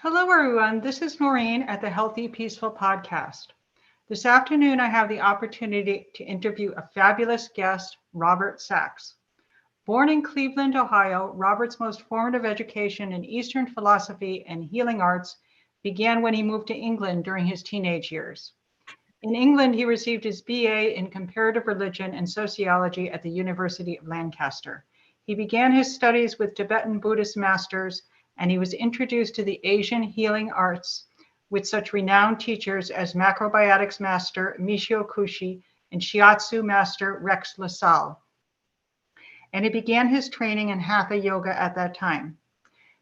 Hello, everyone. This is Noreen at the Healthy Peaceful Podcast. This afternoon, I have the opportunity to interview a fabulous guest, Robert Sachs. Born in Cleveland, Ohio, Robert's most formative education in Eastern philosophy and healing arts began when he moved to England during his teenage years. In England, he received his BA in Comparative Religion and Sociology at the University of Lancaster. He began his studies with Tibetan Buddhist Masters, and he was introduced to the Asian healing arts with such renowned teachers as Macrobiotics Master Michio Kushi and Shiatsu Master Rex Lassalle. And he began his training in Hatha Yoga at that time.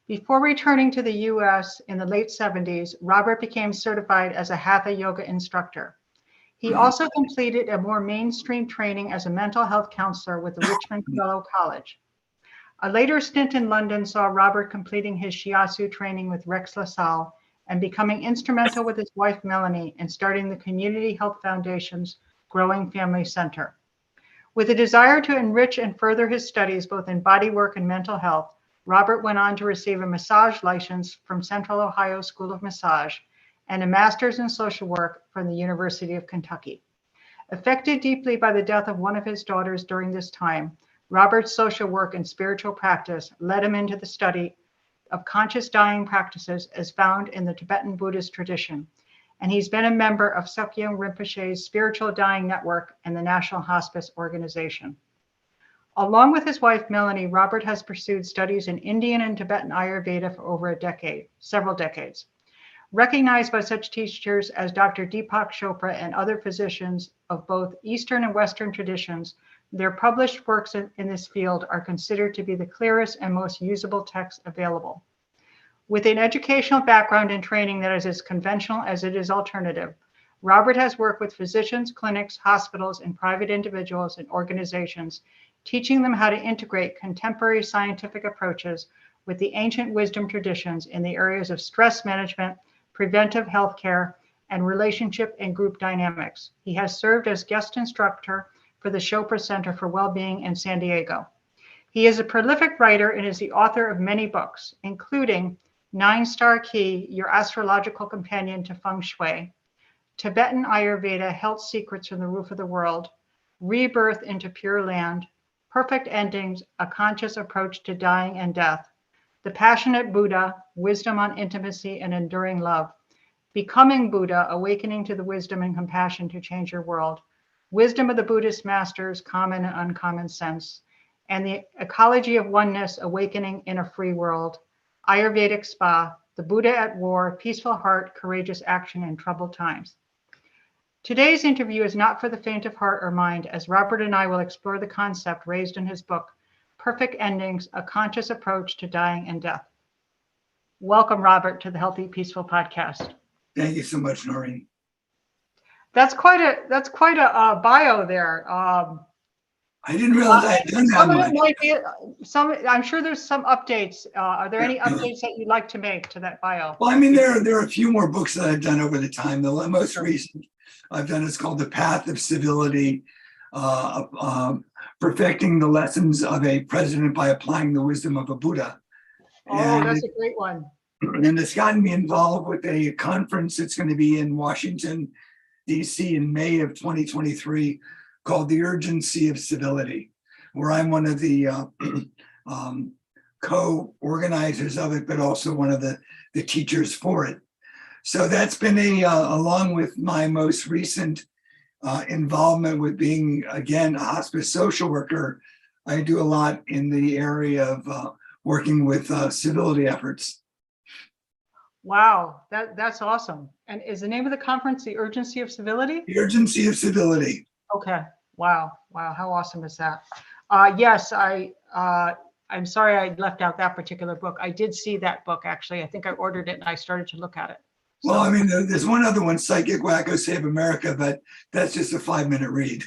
Before returning to the US in the late 70s, Robert became certified as a Hatha Yoga instructor. He also completed a more mainstream training as a mental health counselor with the Richmond Fellow College. A later stint in London saw Robert completing his Shiatsu training with Rex Lassalle and becoming instrumental with his wife Melanie in starting the Community Health Foundation's Growing Family Center. With a desire to enrich and further his studies both in bodywork and mental health, Robert went on to receive a massage license from Central Ohio School of Massage and a master's in social work from the University of Kentucky. Affected deeply by the death of one of his daughters during this time, Robert's social work and spiritual practice led him into the study of conscious dying practices as found in the Tibetan Buddhist tradition, and he's been a member of Sogyal Rinpoche's Spiritual Dying Network and the National Hospice Organization. Along with his wife Melanie, Robert has pursued studies in Indian and Tibetan Ayurveda for over several decades. Recognized by such teachers as Dr. Deepak Chopra and other physicians of both Eastern and Western traditions, their published works in this field are considered to be the clearest and most usable texts available. With an educational background and training that is as conventional as it is alternative, Robert has worked with physicians, clinics, hospitals, and private individuals and organizations, teaching them how to integrate contemporary scientific approaches with the ancient wisdom traditions in the areas of stress management, preventive healthcare, and relationship and group dynamics. He has served as guest instructor for the Chopra Center for Wellbeing in San Diego. He is a prolific writer and is the author of many books, including 9-Star Key, Your Astrological Companion to Feng Shui, Tibetan Ayurveda, Health Secrets from the Roof of the World, Rebirth into Pure Land, Perfect Endings, A Conscious Approach to Dying and Death, The Passionate Buddha, Wisdom on Intimacy and Enduring Love, Becoming Buddha, Awakening to the Wisdom and Compassion to Change Your World, Wisdom of the Buddhist Masters, Common and Uncommon Sense, and The Ecology of Oneness, Awakening in a Free World, Ayurvedic Spa, The Buddha at War, Peaceful Heart, Courageous Action in Troubled Times. Today's interview is not for the faint of heart or mind, as Robert and I will explore the concept raised in his book, Perfect Endings, A Conscious Approach to Dying and Death. Welcome, Robert, to the Healthy Peaceful Podcast. Thank you so much, Noreen. That's quite a bio there. I didn't realize I had done that much. Might be I'm sure there's some updates. Are there any updates that you'd like to make to that bio? Well, I mean, there are a few more books that I've done over the time. The most recent I've done is called The Path of Civility, Perfecting the Lessons of a President by Applying the Wisdom of a Buddha. Oh, that's a great one. And it's gotten me involved with a conference that's going to be in Washington, D.C. in May of 2023 called The Urgency of Civility, where I'm one of the co-organizers of it, but also one of the teachers for it. So that's been along with my most recent involvement with being, again, a hospice social worker, I do a lot in the area of working with civility efforts. Wow, that's awesome. And is the name of the conference The Urgency of Civility? The Urgency of Civility. Okay. Wow. How awesome is that? Yes, I'm sorry I left out that particular book. I did see that book, actually. I think I ordered it and I started to look at it. So. Well, I mean, there's one other one, Psychic Wacko Save America, but that's just a 5-minute read.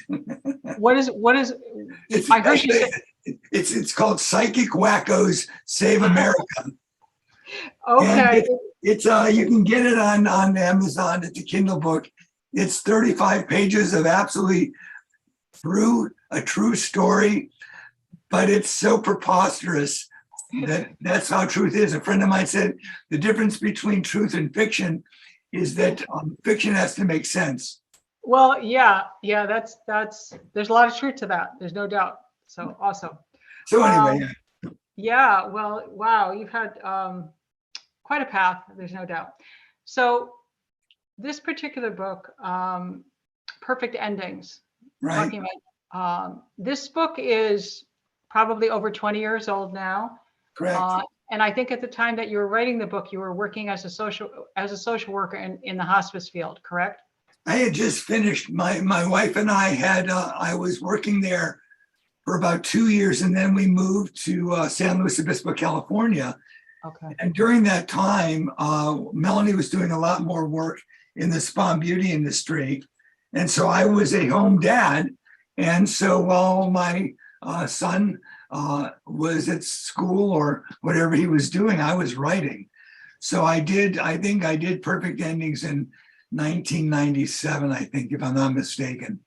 What is? It's called Psychic Wackos Save America. Okay. It's you can get it on Amazon. It's a Kindle book. It's 35 pages of absolutely a true story, but it's so preposterous That's how truth is. A friend of mine said the difference between truth and fiction is that fiction has to make sense. Well, yeah, that's there's a lot of truth to that. There's no doubt. So awesome. So anyway, Yeah, well, wow, you've had quite a path, there's no doubt. So this particular book, Perfect Endings, right, talking about this book is probably over 20 years old now. correct. And I think at the time that you were writing the book, you were working as a social worker in the hospice field, correct? I had just finished. My wife and I had. I was working there for about 2 years, and then we moved to San Luis Obispo, California. Okay. And during that time, Melanie was doing a lot more work in the spa and beauty industry, and so I was a home dad. And so while my son was at school or whatever he was doing, I was writing. So I think I did Perfect Endings in 1997, I think, if I'm not mistaken.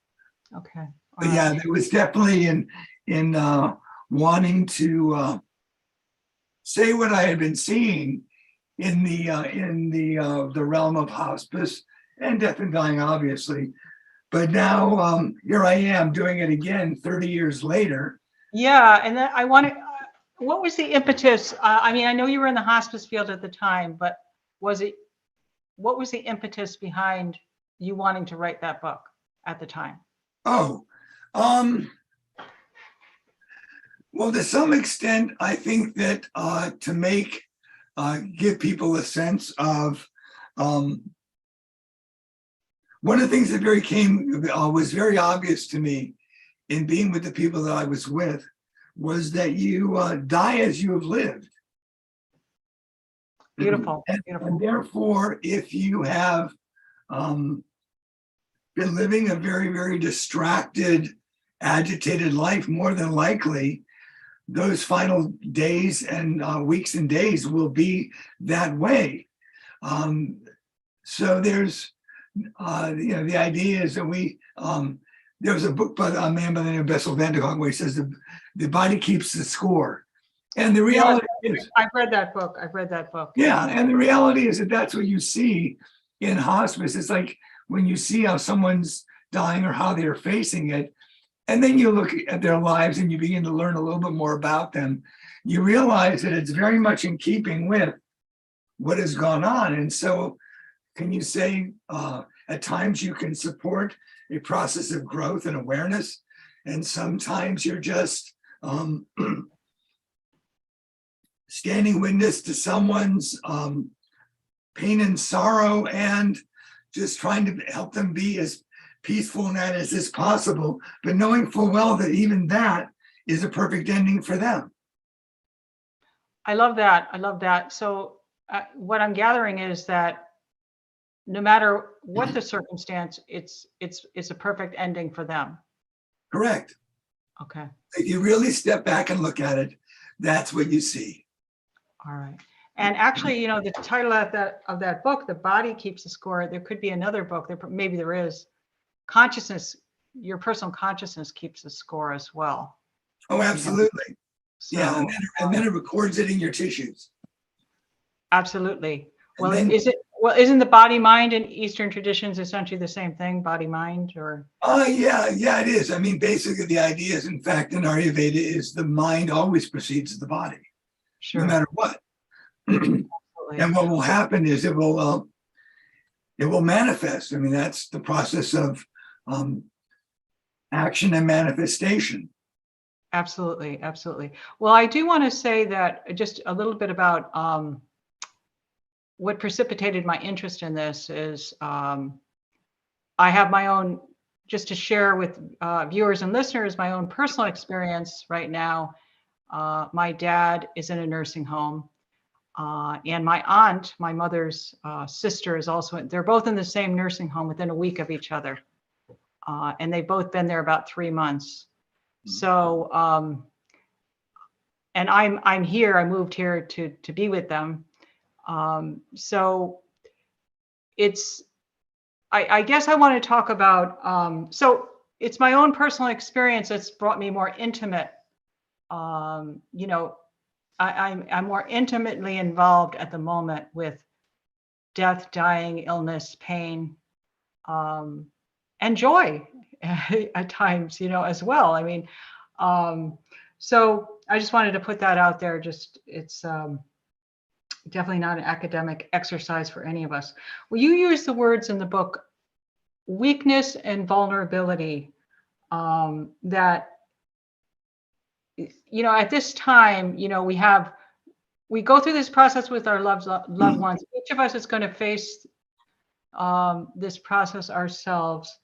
Okay. But yeah, there was definitely in wanting to say what I had been seeing in the realm of hospice and death and dying, obviously. But now here I am doing it again 30 years later. Yeah, and then I want to. What was the impetus? I mean, I know you were in the hospice field at the time, but what was the impetus behind you wanting to write that book at the time? Oh, well, to some extent, I think that to give people a sense of one of the things that was very obvious to me in being with the people that I was with was that you die as you have lived. Beautiful, beautiful. And therefore, if you have been living a very, very distracted, agitated life, more than likely, those final days and weeks and days will be that way. So there's, the idea is that there was a book by a man by the name of Bessel van der Kolk where he says the body keeps the score. And the reality is, I've read that book. Yeah, and the reality is that that's what you see in hospice. It's like when you see how someone's dying or how they're facing it, and then you look at their lives and you begin to learn a little bit more about them, you realize that it's very much in keeping with what has gone on. And so can you say at times you can support a process of growth and awareness, and sometimes you're just standing witness to someone's pain and sorrow and just trying to help them be as peaceful in that as is possible, but knowing full well that even that is a perfect ending for them. I love that. So what I'm gathering is that no matter what the circumstance, it's a perfect ending for them. Correct. Okay. If you really step back and look at it, that's what you see. All right. And actually, the title of that book, The Body Keeps the Score, there could be another book, maybe there is. Consciousness, your personal consciousness keeps the score as well. Oh, absolutely. So, yeah, and then it records it in your tissues. Absolutely. Well, isn't the body mind in Eastern traditions essentially the same thing, body mind, or? Yeah, it is. I mean, basically the idea is, in fact, in Ayurveda, is the mind always precedes the body. Sure. No matter what. And what will happen is it will manifest. I mean, that's the process of action and manifestation. Absolutely. Well, I do want to say that just a little bit about what precipitated my interest in this is I have my own, just to share with viewers and listeners, my own personal experience right now. My dad is in a nursing home. And my aunt, my mother's sister, is also they're both in the same nursing home within a week of each other. And they've both been there about 3 months. So, and I'm here, I moved here to be with them. So I guess I want to talk about, so it's my own personal experience that's brought me more intimate, I'm more intimately involved at the moment with death, dying, illness, pain, and joy at times, as well. I mean, so I just wanted to put that out there. Just it's definitely not an academic exercise for any of us. Well, you use the words in the book, weakness and vulnerability, that, at this time, we go through this process with our loved ones. Each of us is going to face this process ourselves.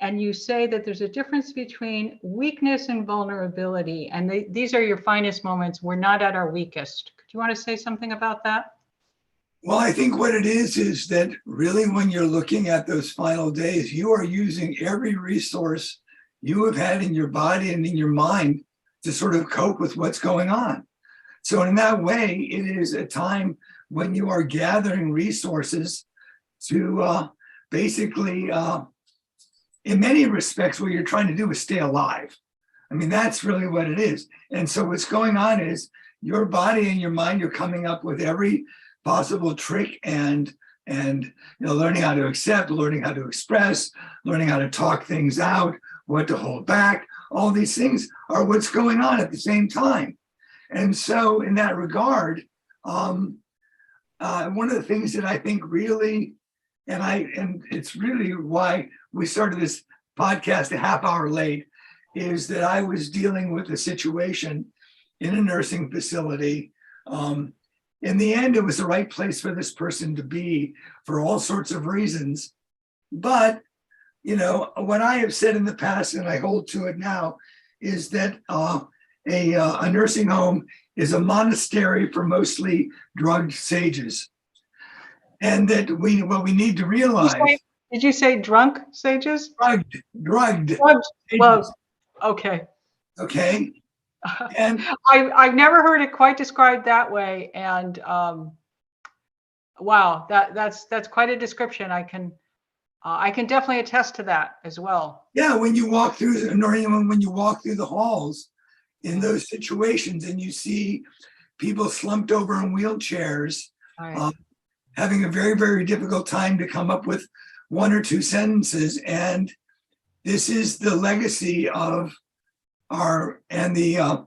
And you say that there's a difference between weakness and vulnerability. And these are your finest moments. We're not at our weakest. Could you want to say something about that? Well, I think what it is that really when you're looking at those final days, you are using every resource you have had in your body and in your mind to sort of cope with what's going on. So in that way, it is a time when you are gathering resources to basically, in many respects, what you're trying to do is stay alive. I mean, that's really what it is. And so what's going on is your body and your mind, you're coming up with every possible trick and learning how to accept, learning how to express, learning how to talk things out, what to hold back. All these things are what's going on at the same time. And so in that regard, one of the things that I think really, and it's really why we started this podcast a half hour late, is that I was dealing with a situation in a nursing facility. In the end, it was the right place for this person to be for all sorts of reasons. But, what I have said in the past, and I hold to it now, is that a nursing home is a monastery for mostly drugged sages. And that what we need to realize. Did you say drunk sages? Drugged. Well, okay. Okay. And I've never heard it quite described that way. And wow, that's quite a description. I can definitely attest to that as well. Yeah, when you walk through, Noreen, when you walk through the halls in those situations and you see people slumped over in wheelchairs, Right. Having a very, very difficult time to come up with one or two sentences. And this is the legacy of the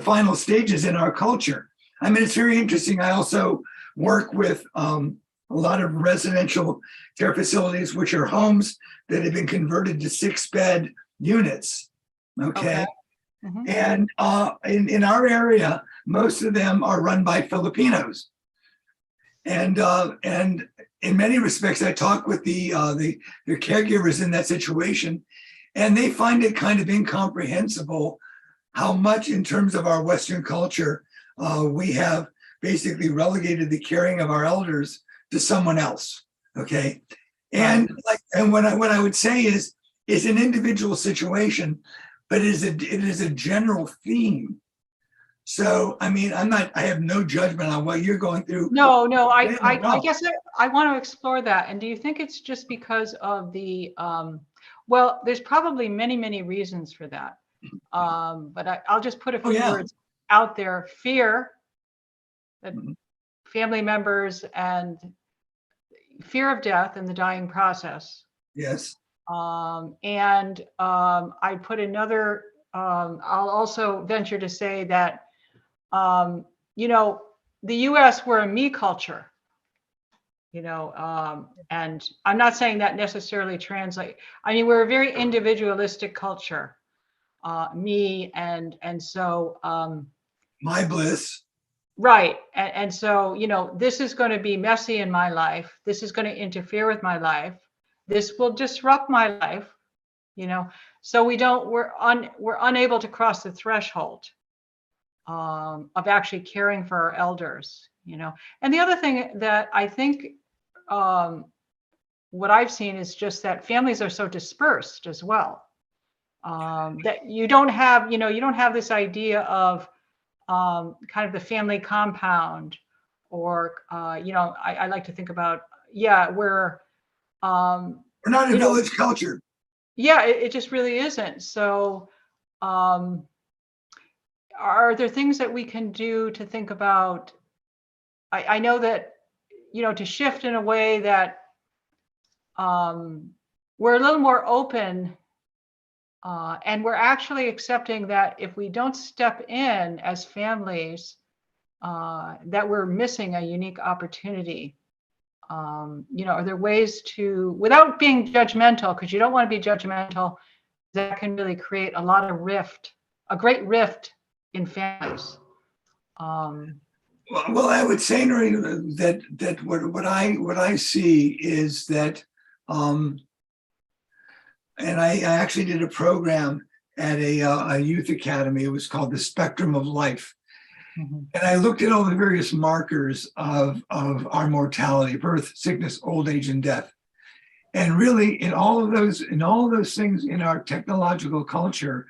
final stages in our culture. I mean, it's very interesting. I also work with a lot of residential care facilities, which are homes that have been converted to 6-bed units. Okay. Mm-hmm. And in our area, most of them are run by Filipinos. And in many respects, I talk with the caregivers in that situation, and they find it kind of incomprehensible how much, in terms of our Western culture, we have basically relegated the caring of our elders to someone else. Okay, and what I would say is it's an individual situation, but it is a general theme. So, I mean, I have no judgment on what you're going through. No, I guess I want to explore that. And do you think it's just because of the, well, there's probably many, many reasons for that. But I'll just put a few words out there. Fear, that family members, and fear of death and the dying process. Yes. And I put another, I'll also venture to say that, the US, we're a me culture, and I'm not saying that necessarily translate. I mean, we're a very individualistic culture, me, and so. My bliss. Right. And so, this is going to be messy in my life. This is going to interfere with my life. This will disrupt my life, so we're unable to cross the threshold of actually caring for our elders, And the other thing that I think, what I've seen is just that families are so dispersed as well, that you don't have this idea of kind of the family compound, or I like to think about, we're not a village culture. Yeah, it just really isn't. So are there things that we can do to think about? I know that, to shift in a way that we're a little more open, and we're actually accepting that if we don't step in as families, that we're missing a unique opportunity. Are there ways to, without being judgmental, because you don't want to be judgmental, that can really create a lot of rift, a great rift in families. Well, I would say, Noreen, that what I see is that, and I actually did a program at a youth academy. It was called the Spectrum of Life, and I looked at all the various markers of our mortality: birth, sickness, old age, and death. And really, in all of those things in our technological culture,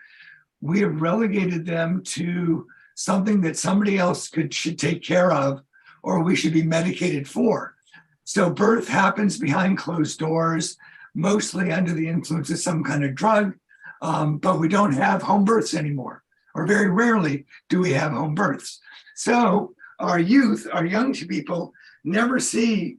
we have relegated them to something that somebody else should take care of, or we should be medicated for. So birth happens behind closed doors, mostly under the influence of some kind of drug, but we don't have home births anymore, or very rarely do we have home births. So our youth, our young people, never see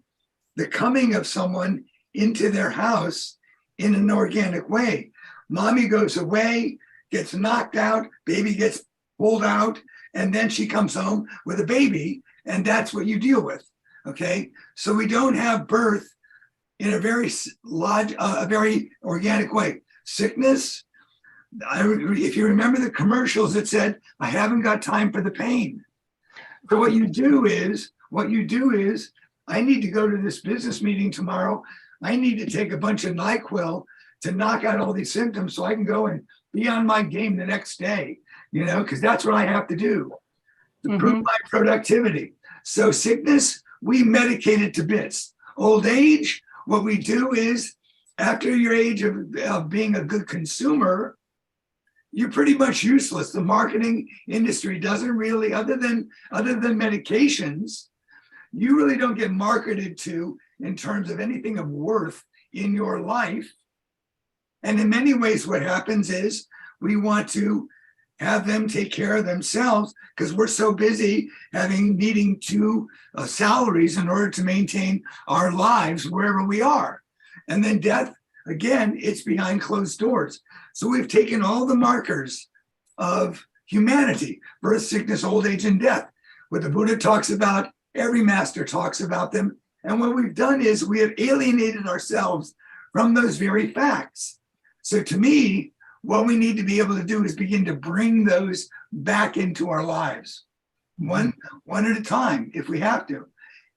the coming of someone into their house in an organic way. Mommy goes away, gets knocked out, baby gets pulled out, and then she comes home with a baby, and that's what you deal with. Okay, so we don't have birth in a very organic way. Sickness, if you remember the commercials, it said, "I haven't got time for the pain." So what you do is, I need to go to this business meeting tomorrow. I need to take a bunch of NyQuil to knock out all these symptoms so I can go and be on my game the next day, because that's what I have to do to prove my productivity. So sickness, we medicate it to bits. Old age, what we do is, after your age of being a good consumer, you're pretty much useless. The marketing industry doesn't really, other than medications, you really don't get marketed to in terms of anything of worth in your life. And in many ways, what happens is we want to have them take care of themselves because we're so busy needing two salaries in order to maintain our lives wherever we are. And then death, again, it's behind closed doors. So we've taken all the markers of humanity: birth, sickness, old age, and death. What the Buddha talks about, every master talks about them. And what we've done is we have alienated ourselves from those very facts. So to me, what we need to be able to do is begin to bring those back into our lives, one at a time, if we have to.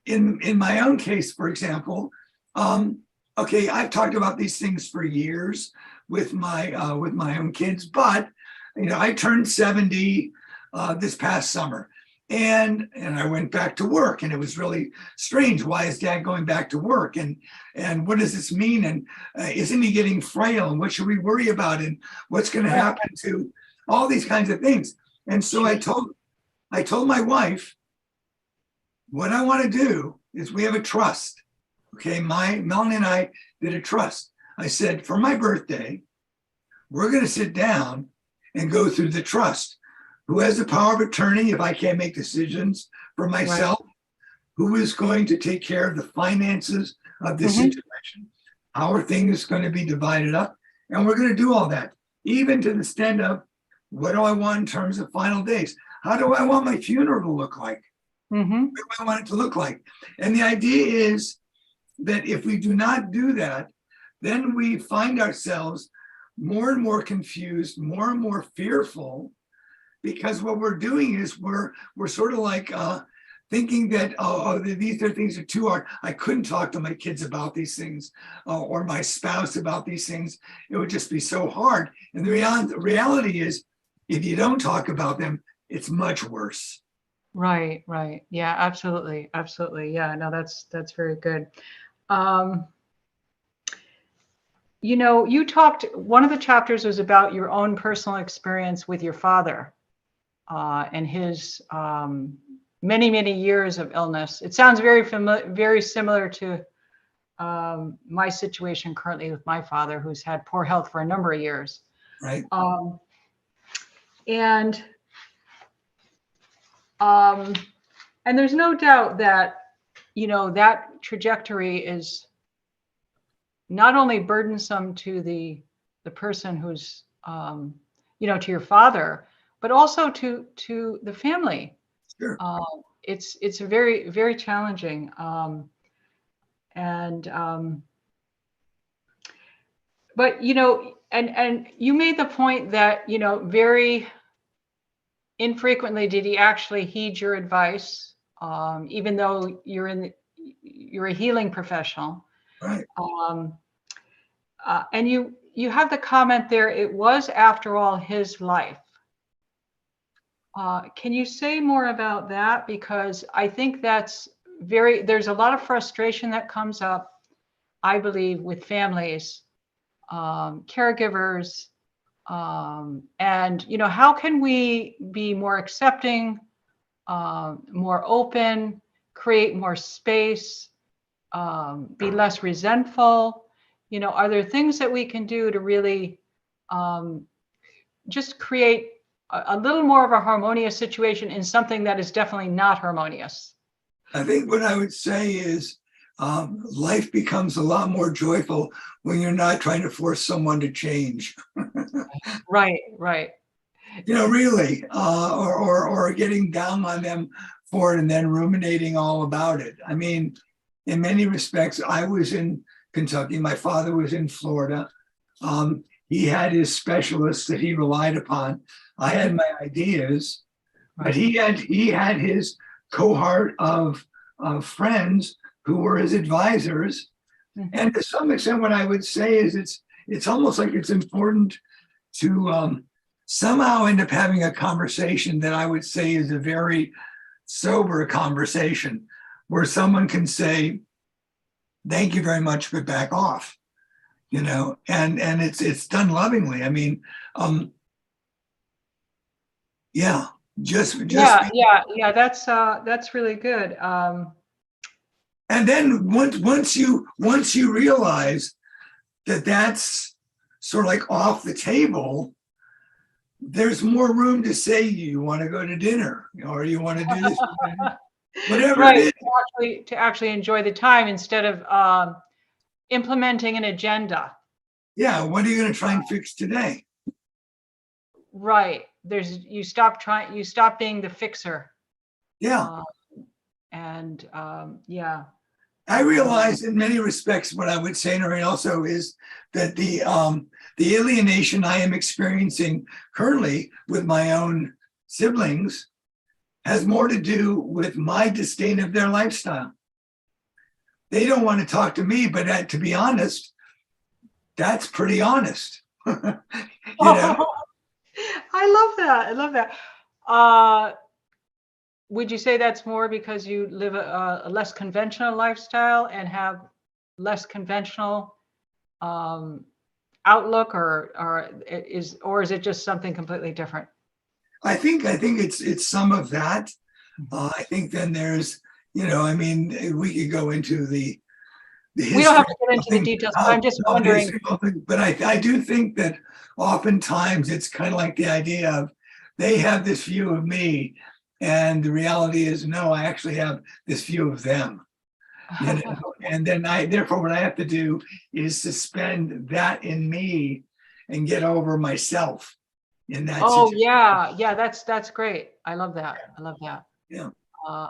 In my own case, for example, okay, I've talked about these things for years with my own kids, but I turned 70 this past summer, and I went back to work, and it was really strange. Why is Dad going back to work, and what does this mean? And isn't he getting frail? And what should we worry about? And what's going to happen to all these kinds of things? And so I told my wife, what I want to do is, we have a trust. Okay, Melanie and I did a trust. I said, for my birthday, we're going to sit down and go through the trust. Who has the power of attorney if I can't make decisions for myself? Right. Who is going to take care of the finances of this situation? How are things going to be divided up? And we're going to do all that, even to the extent of, what do I want in terms of final days? How do I want my funeral to look like? What do I want it to look like? And the idea is that if we do not do that, then we find ourselves more and more confused, more and more fearful, because what we're doing is we're sort of like thinking that, these are things are too hard. I couldn't talk to my kids about these things, or my spouse about these things. It would just be so hard. And the reality is, if you don't talk about them, it's much worse. Right. Yeah, absolutely. Yeah, no, that's very good. You talked, one of the chapters was about your own personal experience with your father, and his many years of illness. It sounds very similar to my situation currently with my father, who's had poor health for a number of years. Right. And And there's no doubt that, that trajectory is not only burdensome to the person who's, to your father, but also to the family. Sure. It's very, very challenging. But, and you made the point that, very infrequently did he actually heed your advice, even though you're a healing professional. Right. And you have the comment there, it was after all his life. Can you say more about that? Because I think there's a lot of frustration that comes up, I believe, with families, caregivers, and how can we be more accepting, more open, create more space, be less resentful? Are there things that we can do to really just create a little more of a harmonious situation in something that is definitely not harmonious? I think what I would say is life becomes a lot more joyful when you're not trying to force someone to change. Right. Really, or getting down on them for it and then ruminating all about it. I mean, in many respects, I was in Kentucky. My father was in Florida. He had his specialists that he relied upon. I had my ideas, but he had his cohort of friends who were his advisors. Mm-hmm. And to some extent, what I would say is it's almost like it's important to somehow end up having a conversation that I would say is a very sober conversation, where someone can say, "Thank you very much, but back off," and it's done lovingly. I mean, yeah, just yeah. That's really good. And then once you realize that that's sort of like off the table, there's more room to say you want to go to dinner or you want to do this, whatever right, it is. To actually enjoy the time instead of implementing an agenda. Yeah, what are you going to try and fix today? Right. You stop being the fixer. Yeah. Yeah. I realize in many respects what I would say, Noreen, also is that the alienation I am experiencing currently with my own siblings has more to do with my disdain of their lifestyle. They don't want to talk to me, but to be honest, that's pretty honest. I love that. Would you say that's more because you live a less conventional lifestyle and have less conventional outlook, or is it just something completely different? I think it's some of that. I think then there's, I mean, we could go into the history. We don't have to get into the details. I'm just wondering. But I do think that oftentimes it's kind of like the idea of they have this view of me, and the reality is, no, I actually have this view of them. And then therefore, what I have to do is suspend that in me and get over myself in that situation. Yeah, that's great. I love that. Yeah.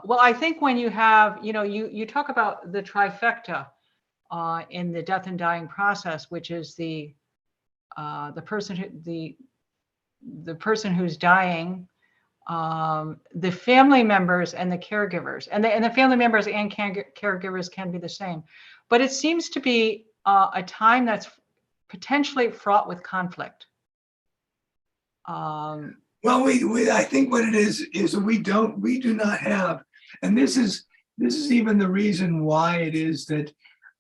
Well, I think when you have, you talk about the trifecta in the death and dying process, which is the person who's dying, the family members and the caregivers, and the family members and caregivers can be the same, but it seems to be a time that's potentially fraught with conflict. Well, I think what it is we do not have, and this is even the reason why it is that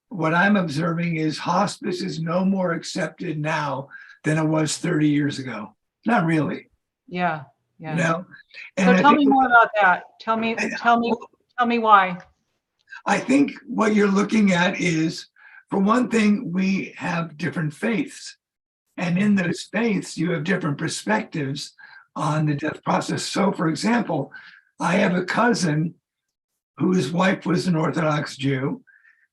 what I'm observing is hospice is no more accepted now than it was 30 years ago. Not really. Yeah. And so tell me more about that. Tell me why. I think what you're looking at is, for one thing, we have different faiths. And in those faiths, you have different perspectives on the death process. So, for example, I have a cousin whose wife was an Orthodox Jew.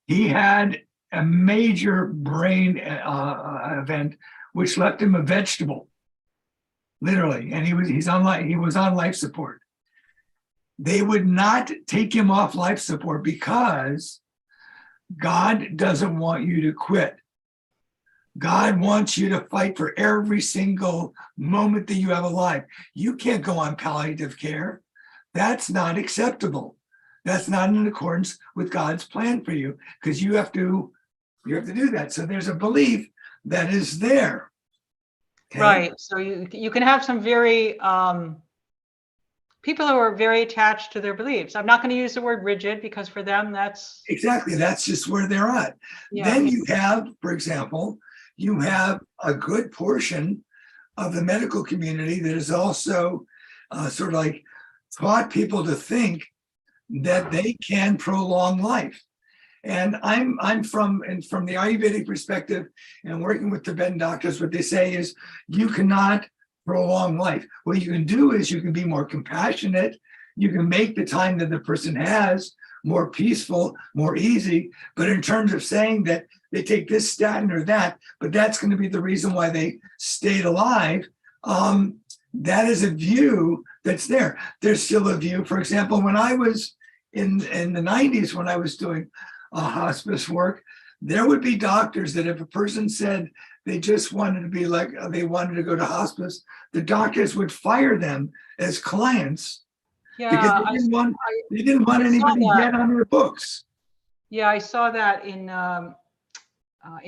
He had a major brain event, which left him a vegetable, literally, and he was on life support. They would not take him off life support because God doesn't want you to quit. God wants you to fight for every single moment that you have alive. You can't go on palliative care. That's not acceptable. That's not in accordance with God's plan for you, because you have to do that. So there's a belief that is there. Okay? Right. So you can have some very people who are very attached to their beliefs. I'm not going to use the word rigid because for them that's Exactly. That's just where they're at. Yeah. Then you have, for example, you have a good portion of the medical community that is also sort of like taught people to think that they can prolong life. And I'm from the Ayurvedic perspective and working with Tibetan doctors, what they say is you cannot prolong life. What you can do is you can be more compassionate. You can make the time that the person has more peaceful, more easy. But in terms of saying that they take this statin or that, but that's going to be the reason why they stayed alive, that is a view that's there. There's still a view, for example, when I was in the 90s, when I was doing hospice work, there would be doctors that if a person said they just wanted to be like, they wanted to go to hospice, the doctors would fire them as clients because they didn't want anybody dead on their books. Yeah, I saw that in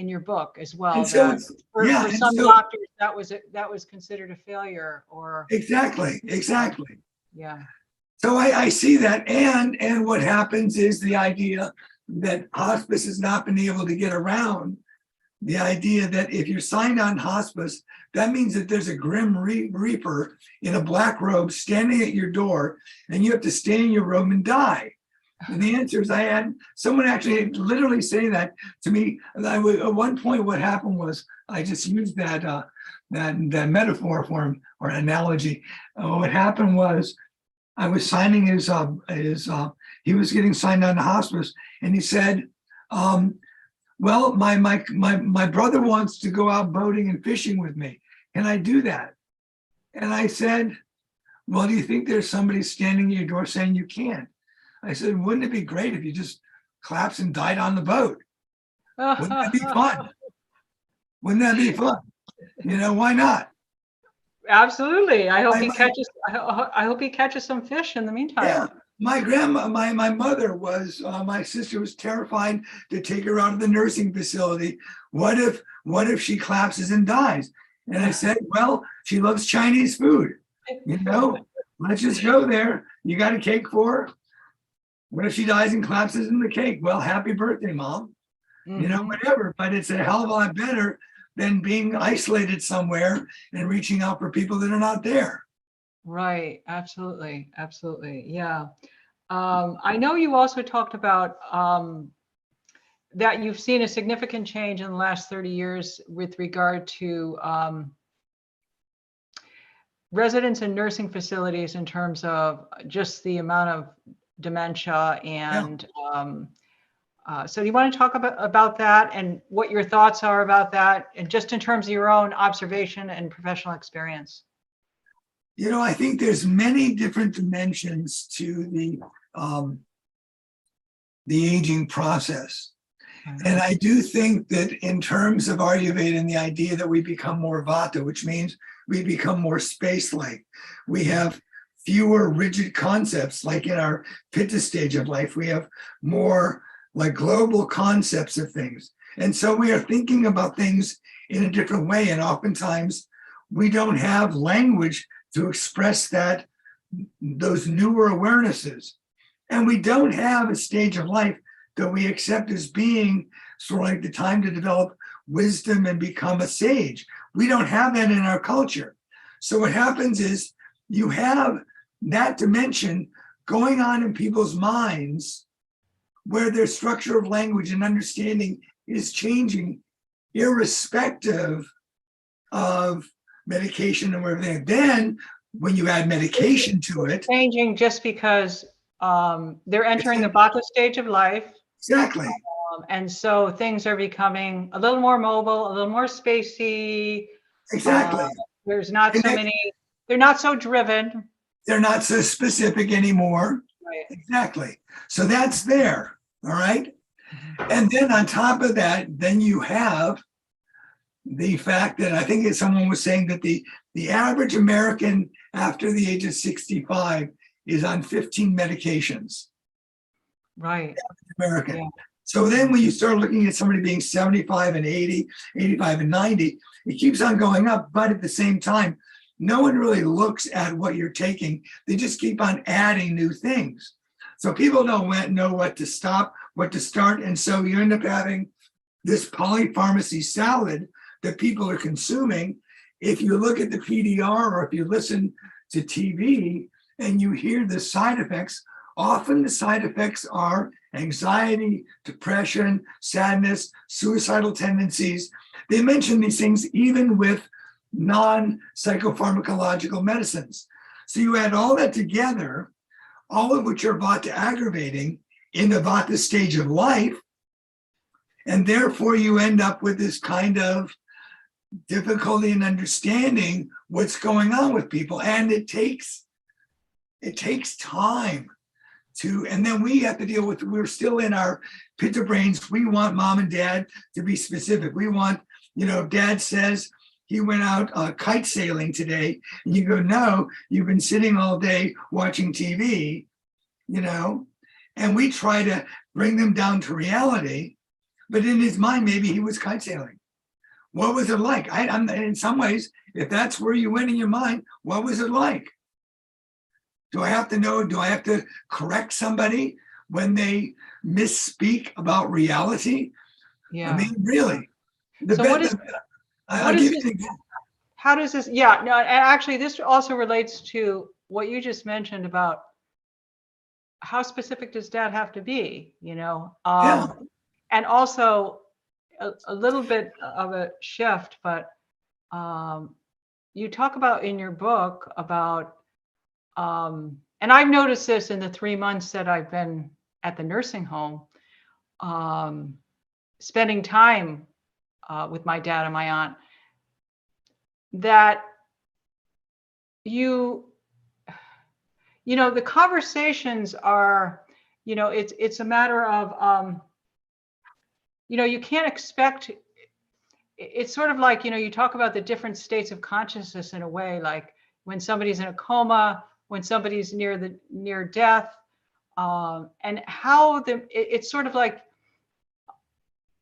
your book as well. And so, For some doctors, that was considered a failure, or exactly. Yeah. So I see that, and what happens is the idea that hospice has not been able to get around the idea that if you're signed on hospice, that means that there's a grim reaper in a black robe standing at your door, and you have to stay in your room and die. And the answer is, I had someone actually literally say that to me. And at one point, what happened was I just used that metaphor for him, or analogy. What happened was I was signing his he was getting signed on to hospice, and he said, well, my brother wants to go out boating and fishing with me. Can I do that? And I said, well, do you think there's somebody standing at your door saying you can't? I said, wouldn't it be great if you just collapsed and died on the boat? Wouldn't that be fun? Wouldn't that be fun? You know, why not? Absolutely. I hope he catches some fish in the meantime. Yeah. My mother was, my sister was terrified to take her out of the nursing facility. What if she collapses and dies? And I said, well, she loves Chinese food. You know, let's just go there. You got a cake for her? What if she dies and collapses in the cake? Well, happy birthday, Mom. Mm-hmm. You know, whatever. But it's a hell of a lot better than being isolated somewhere and reaching out for people that are not there. Right. Absolutely. Yeah. I know you also talked about that you've seen a significant change in the last 30 years with regard to residents in nursing facilities in terms of just the amount of dementia and so do you want to talk about that and what your thoughts are about that, and just in terms of your own observation and professional experience? You know, I think there's many different dimensions to the aging process. And I do think that in terms of Ayurveda and the idea that we become more vata, which means we become more space-like. We have fewer rigid concepts, like in our pitta stage of life. We have more like global concepts of things. And so we are thinking about things in a different way. And oftentimes we don't have language to express those newer awarenesses. And we don't have a stage of life that we accept as being sort of like the time to develop wisdom and become a sage. We don't have that in our culture. So what happens is you have that dimension going on in people's minds where their structure of language and understanding is changing irrespective of medication and everything. Then when you add medication to it, changing just because they're it's entering the Bata stage of life. exactly, And so things are becoming a little more mobile, a little more spacey. Uh, exactly. there's not And so many, they're not so driven. they're not so specific anymore. Right. Exactly. So that's there. All right. And then on top of that, then you have the fact that I think someone was saying that the average American after the age of 65 is on 15 medications. Right. American. Yeah. So then when you start looking at somebody being 75 and 80, 85 and 90, it keeps on going up. But at the same time, no one really looks at what you're taking. They just keep on adding new things. So people don't know what to stop, what to start. And so you end up having this polypharmacy salad that people are consuming. If you look at the PDR or if you listen to TV and you hear the side effects, often the side effects are anxiety, depression, sadness, suicidal tendencies. They mention these things even with non-psychopharmacological medicines. So you add all that together, all of which are Vata aggravating in the Vata stage of life, and therefore you end up with this kind of difficulty in understanding what's going on with people. And it takes time to, and then we have to deal with, we're still in our pitta brains. We want mom and dad to be specific. We want, dad says he went out kite sailing today, and you go, no, you've been sitting all day watching TV, and we try to bring them down to reality. But in his mind, maybe he was kite sailing. What was it like? I'm in some ways, if that's where you went in your mind, what was it like? Do I have to know? Do I have to correct somebody when they misspeak about reality? Yeah. I mean, really. How does this, yeah, no, and actually this also relates to what you just mentioned about how specific does dad have to be, Yeah. And also a little bit of a shift, but you talk about in your book about, and I've noticed this in the 3 months that I've been at the nursing home, spending time with my dad and my aunt, that the conversations are, it's a matter of, you can't expect, it's sort of like, you talk about the different states of consciousness in a way, like when somebody's in a coma, when somebody's near death, and how it's sort of like,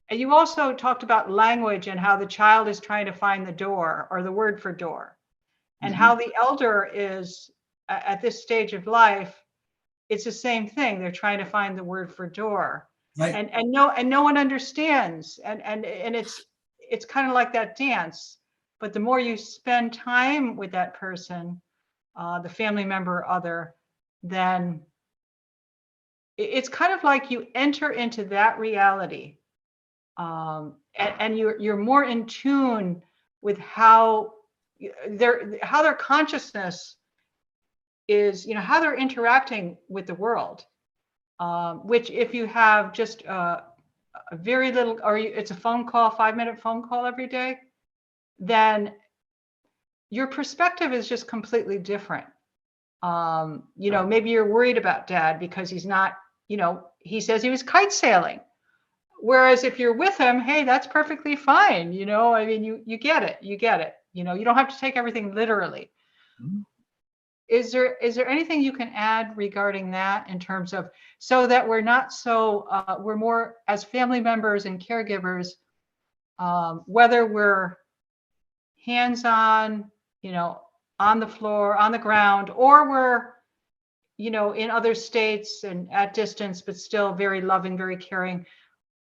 and you also talked about language and how the child is trying to find the door or the word for door, and how the elder is at this stage of life, it's the same thing. They're trying to find the word for door, Right. and no one understands, and it's kind of like that dance. But the more you spend time with that person, the family member or other, then it's kind of like you enter into that reality, and you're more in tune with how their consciousness is, how they're interacting with the world. Which if you have just a very little, or it's a phone call, 5-minute phone call every day, then your perspective is just completely different. Maybe you're worried about dad because he's not, he says he was kite sailing. Whereas if you're with him, hey, that's perfectly fine. I mean, you get it. You don't have to take everything literally. Mm-hmm. Is there anything you can add regarding that in terms of, so that we're not so, we're more as family members and caregivers, whether we're hands-on, on the floor, on the ground, or we're, in other states and at distance, but still very loving, very caring,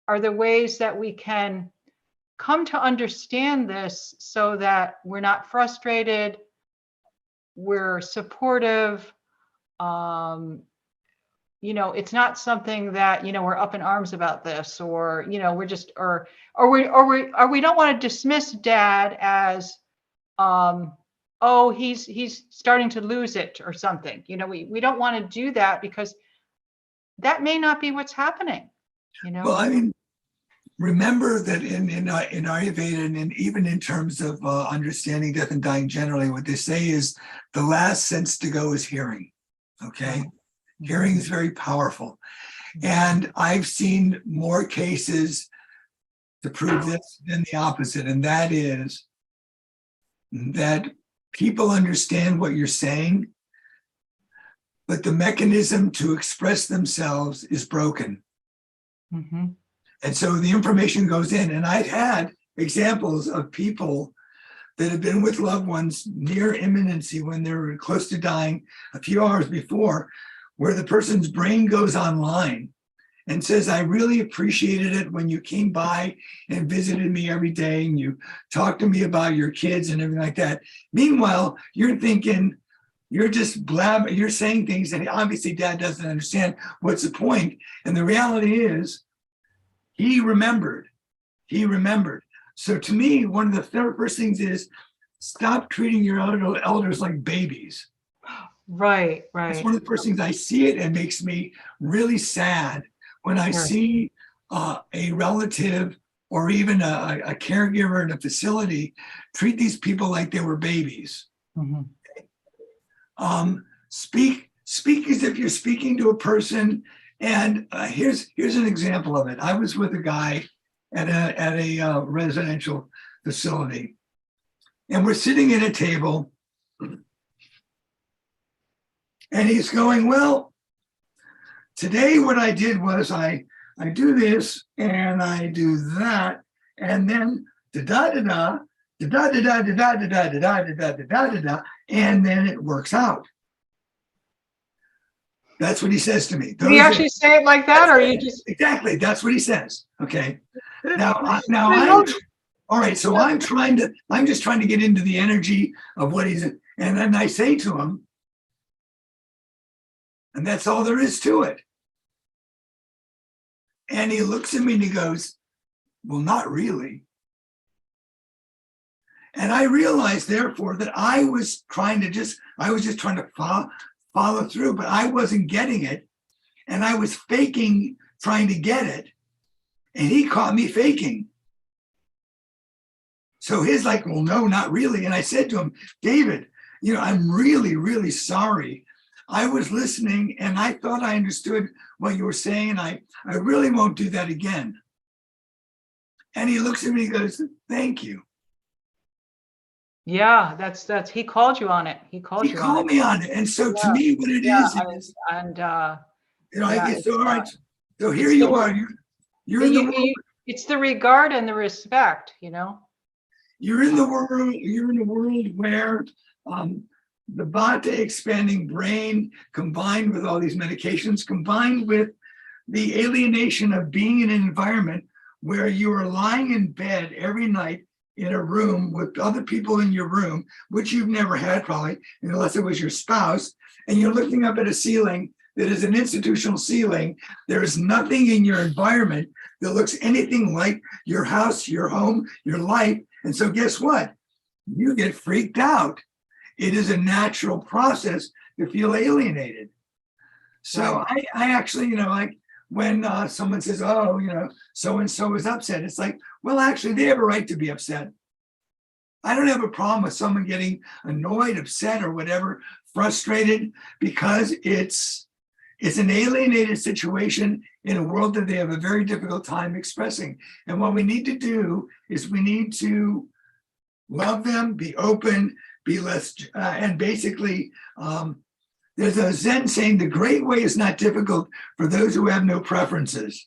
are there ways that we can come to understand this so that we're not frustrated, we're supportive, it's not something that, we're up in arms about this, or, we're just, or we don't want to dismiss dad as, oh, he's starting to lose it or something. We don't want to do that because that may not be what's happening. Well, I mean, remember that in Ayurveda and even in terms of understanding death and dying generally, what they say is the last sense to go is hearing. Okay, hearing is very powerful, and I've seen more cases to prove this than the opposite, and that is that people understand what you're saying, but the mechanism to express themselves is broken. Mm-hmm. And so the information goes in. And I've had examples of people that have been with loved ones near imminency when they're close to dying a few hours before, where the person's brain goes online and says, I really appreciated it when you came by and visited me every day and you talked to me about your kids and everything like that. Meanwhile, you're thinking, you're just blabbing, you're saying things and obviously dad doesn't understand what's the point. And the reality is, he remembered. So to me, one of the first things is stop treating your elders like babies. Right. It's one of the first things. I see it and makes me really sad when I see a relative or even a caregiver in a facility treat these people like they were babies. Mm-hmm. Speak as if you're speaking to a person. And here's an example of it. I was with a guy at a residential facility, and we're sitting at a table, and he's going, well, today what I did was I do this and I do that, and then da da da da da da da da da da da da da da da da, and then it works out. That's what he says to me. Do you actually say it like that, or you just exactly? That's what he says. Okay. Now I'm all right. So I'm just trying to get into the energy of what he's, and then I say to him, and that's all there is to it. And he looks at me and he goes, well, not really. And I realized, therefore, that I was just trying to follow through, but I wasn't getting it. And I was faking trying to get it. And he caught me faking. So he's like, well, no, not really. And I said to him, David, I'm really, really sorry. I was listening and I thought I understood what you were saying. And I really won't do that again. And he looks at me and goes, thank you. Yeah, that's he called you on it. He called me on it. And so to me, what it is, it's all right. So here you are. You're in the world. It's the regard and the respect, You're in the world. You're in a world where the vata expanding brain, combined with all these medications, combined with the alienation of being in an environment where you are lying in bed every night in a room with other people in your room, which you've never had probably, unless it was your spouse, and you're looking up at a ceiling that is an institutional ceiling. There is nothing in your environment that looks anything like your house, your home, your life. And so guess what? You get freaked out. It is a natural process to feel alienated. So I actually, like when someone says, oh, so-and-so is upset, it's like, well, actually, they have a right to be upset. I don't have a problem with someone getting annoyed, upset, or whatever, frustrated, because it's an alienated situation in a world that they have a very difficult time expressing. And what we need to do is we need to love them, be open, be less, and basically, there's a Zen saying, the great way is not difficult for those who have no preferences.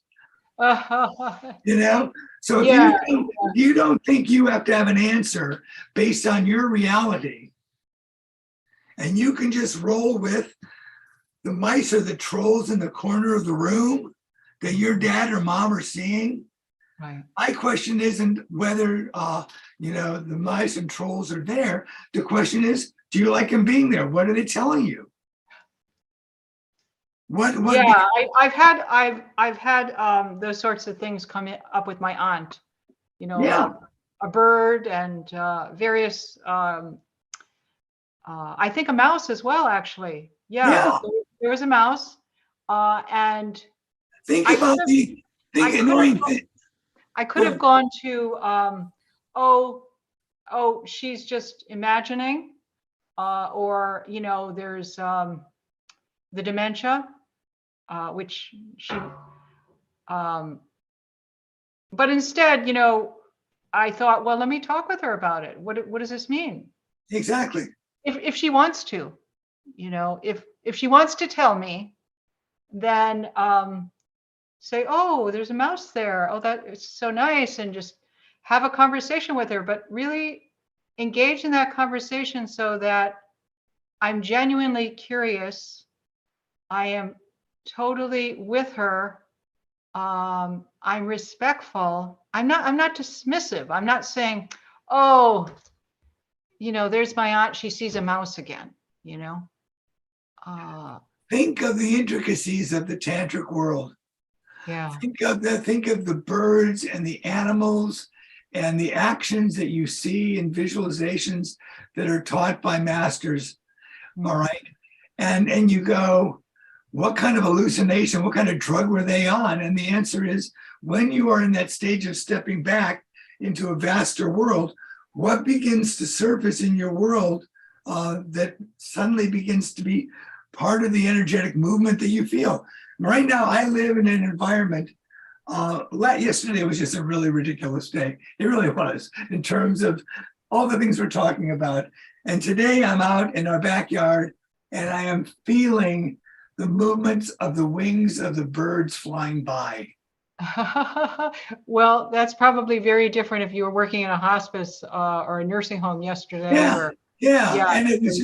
So if you don't think you have to have an answer based on your reality, and you can just roll with the mice or the trolls in the corner of the room that your dad or mom are seeing. Right. My question isn't whether the mice and trolls are there. The question is, do you like them being there? What are they telling you? I've had those sorts of things come up with my aunt, a bird and various I think a mouse as well, actually. Yeah, Yeah. there was a mouse, and Think I could about have, the, I think, could have, Noreen, I could go have ahead. gone to, oh, she's just imagining, or there's the dementia, which she, um, but instead, I thought, well, let me talk with her about it. What does this mean? Exactly. If she wants to, if she wants to tell me, then say, oh, there's a mouse there. Oh, that is so nice, and just have a conversation with her. But really engage in that conversation so that I'm genuinely curious. I am totally with her. I'm respectful. I'm not dismissive. I'm not saying, oh, there's my aunt. She sees a mouse again, you know? Uh, Think of the intricacies of the tantric world. yeah. Think of the birds and the animals and the actions that you see in visualizations that are taught by masters. All right. And you go, what kind of hallucination, what kind of drug were they on? And the answer is, when you are in that stage of stepping back into a vaster world, what begins to surface in your world that suddenly begins to be part of the energetic movement that you feel? Right now, I live in an environment. Yesterday was just a really ridiculous day. It really was, in terms of all the things we're talking about. And today I'm out in our backyard and I am feeling the movements of the wings of the birds flying by. Well, that's probably very different if you were working in a hospice or a nursing home yesterday, Yeah, or yeah. yeah, And it was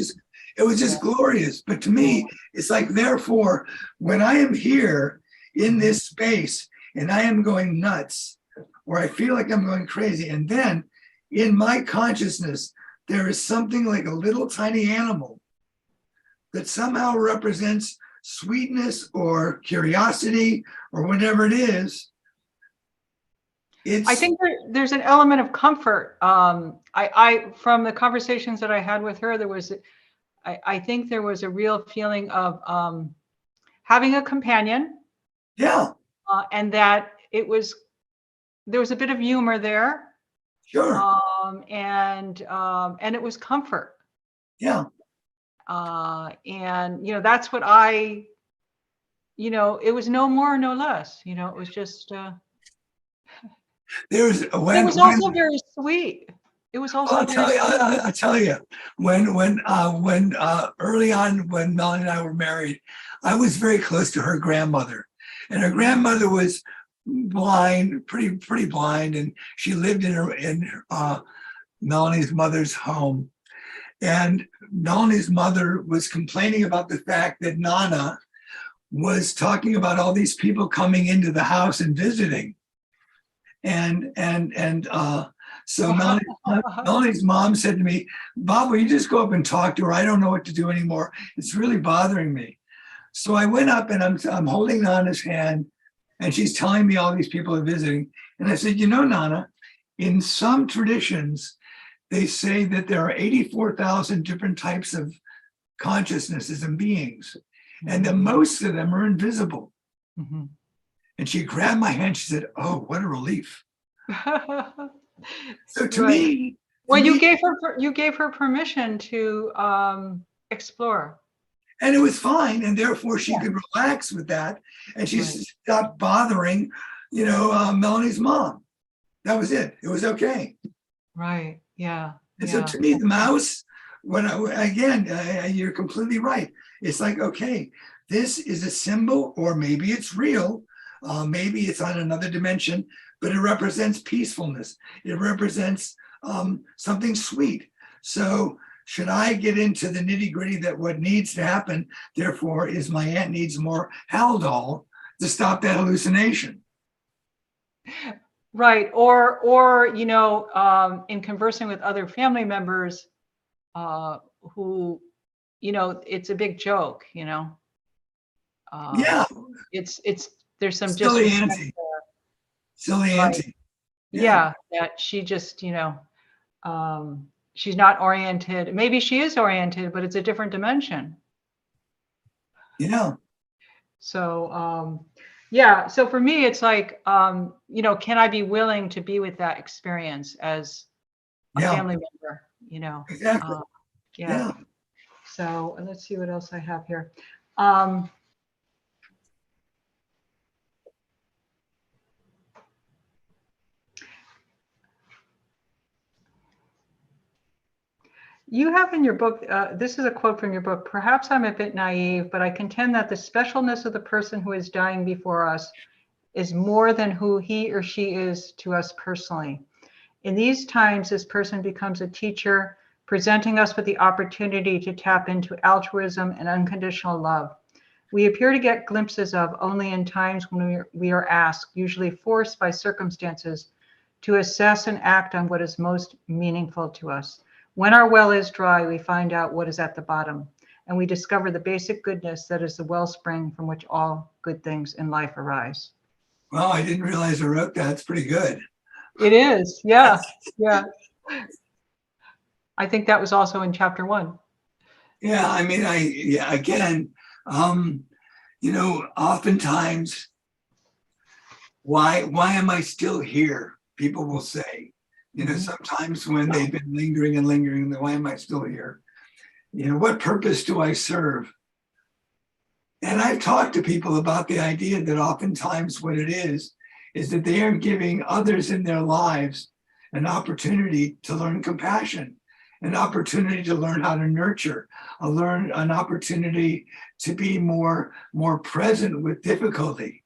yeah. just glorious. But to me, it's like, therefore, when I am here in this space and I am going nuts, or I feel like I'm going crazy, and then in my consciousness, there is something like a little tiny animal that somehow represents sweetness or curiosity or whatever it is. I It's, think there's an element of comfort. I from the conversations that I had with her, I think there was a real feeling of having a companion, yeah, and that there was a bit of humor there, sure, and it was comfort. yeah. And that's what it was no more, no less. It was just. There's It was when also very sweet. It was also I'll very tell you, sweet. I'll tell you, when early on, when Melanie and I were married, I was very close to her grandmother, and her grandmother was blind, pretty blind, and she lived in Melanie's mother's home. And Melanie's mother was complaining about the fact that Nana was talking about all these people coming into the house and visiting. And so Melanie's mom said to me, Bob, will you just go up and talk to her? I don't know what to do anymore. It's really bothering me. So I went up and I'm holding Nana's hand, and she's telling me all these people are visiting. And I said, Nana, in some traditions, they say that there are 84,000 different types of consciousnesses and beings, and that most of them are invisible. Mm-hmm. And she grabbed my hand. She said, oh, what a relief. So Right. to Well, me, you gave her permission to explore. and it was fine, and therefore she Yeah. could relax with that, and she Right. stopped bothering, Melanie's mom. That was it. It was okay. Right. Yeah. And so Yeah. to me, the mouse, you're completely right. It's like, okay, this is a symbol, or maybe it's real, maybe it's on another dimension, but it represents peacefulness. It represents something sweet. So should I get into the nitty gritty that what needs to happen, therefore, is my aunt needs more Haldol to stop that hallucination? Right. Or in conversing with other family members, who, it's a big joke. Uh, Yeah, it's there's some silly disrespect auntie, there. silly Right. auntie. Yeah, Yeah. That she just, um, she's not oriented. Maybe she is oriented, but it's a different dimension. Yeah. So, yeah. So for me, it's like, you know, can I be willing to be with that experience as a family member, you know? Exactly. Yeah. So let's see what else I have here. You have in your book, this is a quote from your book, perhaps I'm a bit naive, but I contend that the specialness of the person who is dying before us is more than who he or she is to us personally. In these times, this person becomes a teacher, presenting us with the opportunity to tap into altruism and unconditional love. We appear to get glimpses of only in times when we are asked, usually forced by circumstances, to assess and act on what is most meaningful to us. When our well is dry, we find out what is at the bottom, and we discover the basic goodness that is the wellspring from which all good things in life arise. Well, I didn't realize I wrote that. It's pretty good. It is, yeah, yeah. I think that was also in chapter 1. Yeah, I mean, again, you know, oftentimes, why am I still here? People will say, you know, sometimes when they've been lingering and lingering, why am I still here? You know, what purpose do I serve? And I've talked to people about the idea that oftentimes what it is that they are giving others in their lives an opportunity to learn compassion, an opportunity to learn how to nurture, an opportunity to be more present with difficulty.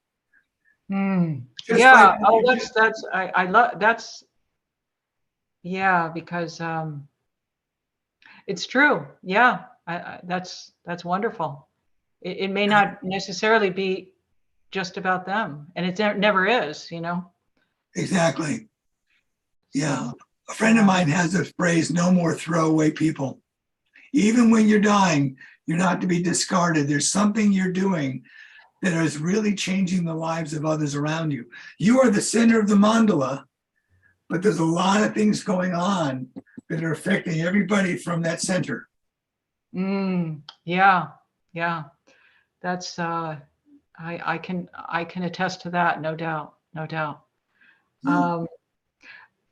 Yeah. Oh, I love that's. Yeah, because it's true. Yeah, that's wonderful. It may not necessarily be just about them, and it never is, you know. Exactly. Yeah. So, A friend of mine has a phrase, no more throwaway people. Even when you're dying, you're not to be discarded. There's something you're doing that is really changing the lives of others around you. You are the center of the mandala, but there's a lot of things going on that are affecting everybody from that center. Yeah, yeah. That's I can attest to that, no doubt, no doubt.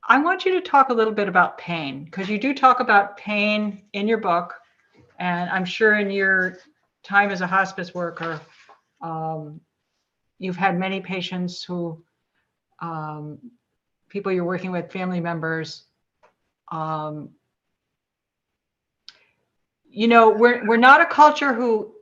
I want you to talk a little bit about pain, because you do talk about pain in your book, and I'm sure in your time as a hospice worker, you've had many patients who, people you're working with, family members. You know, we're not a culture who,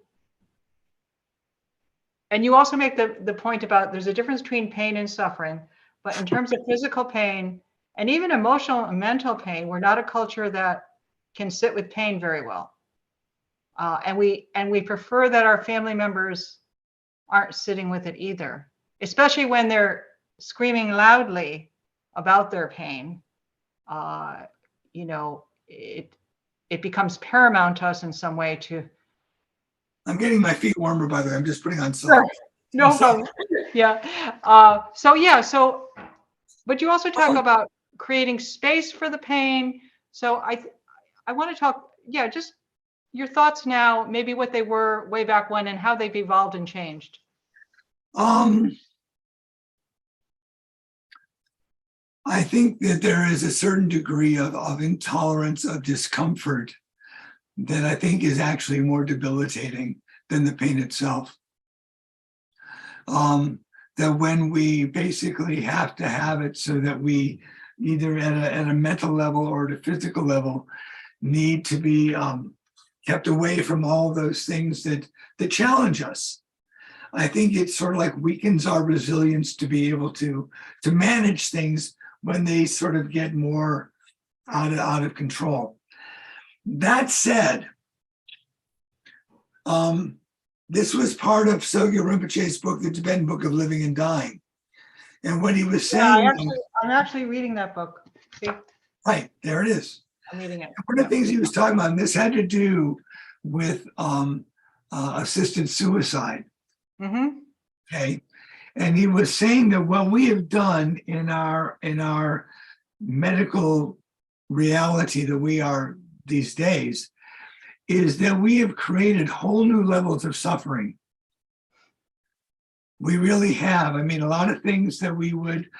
and you also make the point about there's a difference between pain and suffering, but in terms of physical pain and even emotional and mental pain, we're not a culture that can sit with pain very well. And we prefer that our family members aren't sitting with it either, especially when they're screaming loudly about their pain. You know, it becomes paramount to us in some way to. I'm getting my feet warmer, by the way. I'm just putting on socks. No problem. Yeah. So, but you also talk about creating space for the pain. So I want to talk, just your thoughts now, maybe what they were way back when and how they've evolved and changed. I think that there is a certain degree of intolerance, of discomfort that I think is actually more debilitating than the pain itself. That when we basically have to have it so that we either at a mental level or at a physical level need to be kept away from all those things that challenge us. I think it sort of like weakens our resilience to be able to manage things when they sort of get more out of control. That said, this was part of Sogyal Rinpoche's book, the Tibetan Book of Living and Dying. And what he was saying. I'm actually reading that book. See? Right, there it is. I'm reading it. One of the things he was talking about, and this had to do with assisted suicide. Okay. And he was saying that what we have done in our medical reality that we are these days is that we have created whole new levels of suffering. We really have. I mean, a lot of things that we would,